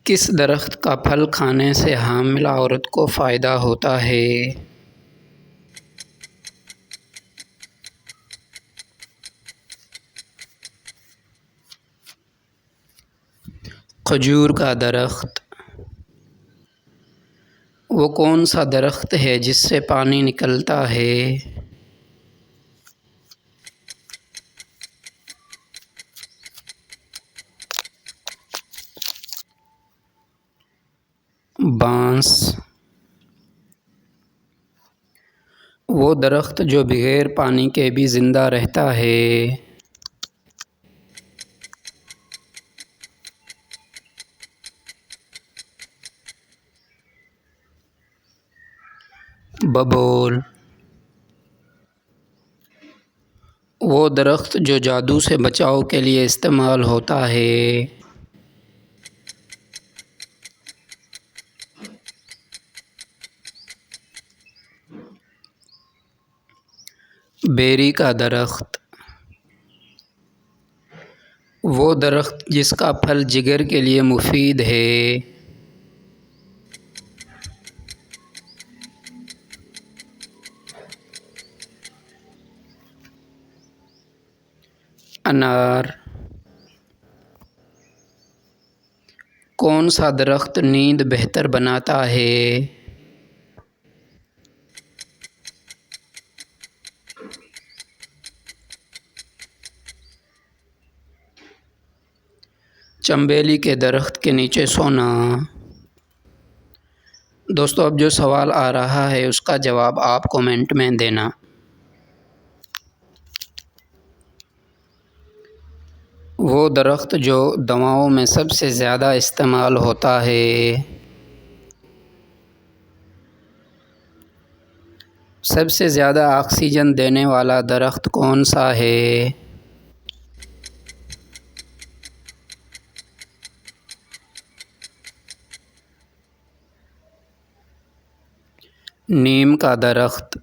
کس درخت کا پھل کھانے سے حامل عورت کو فائدہ ہوتا ہے؟ کھجور کا درخت۔ وہ کون سا درخت ہے جس سے پانی نکلتا ہے؟ بانس۔ وہ درخت جو بغیر پانی کے بھی زندہ رہتا ہے؟ ببول۔ وہ درخت جو جادو سے بچاؤ کے لیے استعمال ہوتا ہے؟ بیری کا درخت۔ وہ درخت جس کا پھل جگر کے لیے مفید ہے؟ انار۔ کون سا درخت نیند بہتر بناتا ہے؟ چنبیلی کے درخت کے نیچے سونا۔ دوستو اب جو سوال آ رہا ہے اس کا جواب آپ کومنٹ میں دینا۔ وہ درخت جو دواؤں میں سب سے زیادہ استعمال ہوتا ہے؟ سب سے زیادہ آکسیجن دینے والا درخت کون سا ہے؟ نیم کا درخت۔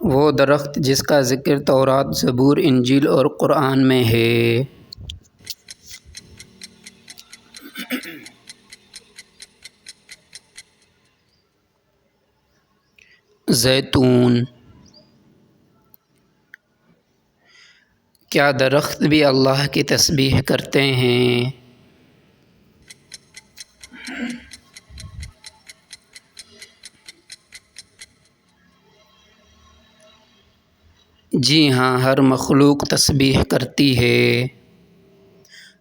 وہ درخت جس کا ذکر تورات، زبور، انجیل اور قرآن میں ہے؟ زیتون۔ کیا درخت بھی اللہ کی تسبیح کرتے ہیں؟ جی ہاں، ہر مخلوق تسبیح کرتی ہے۔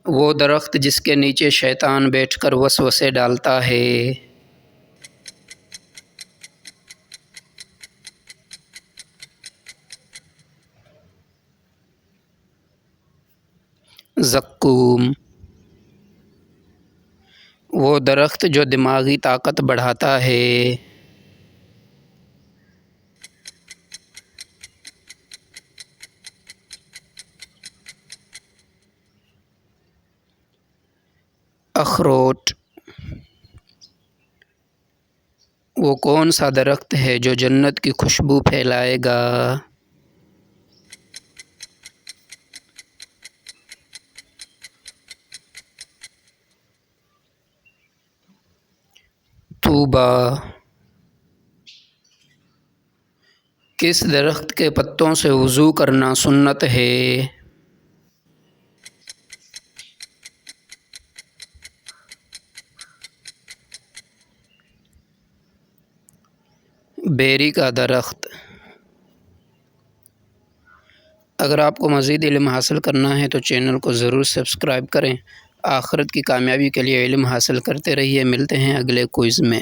وہ درخت جس کے نیچے شیطان بیٹھ کر وسوسے ڈالتا ہے؟ زقوم۔ وہ درخت جو دماغی طاقت بڑھاتا ہے؟ اخروٹ۔ وہ کون سا درخت ہے جو جنت کی خوشبو پھیلائے گا؟ طوبا۔ کس درخت کے پتوں سے وضو کرنا سنت ہے؟ بیری کا درخت۔ اگر آپ کو مزید علم حاصل کرنا ہے تو چینل کو ضرور سبسکرائب کریں۔ آخرت کی کامیابی کے لیے علم حاصل کرتے رہیے۔ ملتے ہیں اگلے کوئز میں۔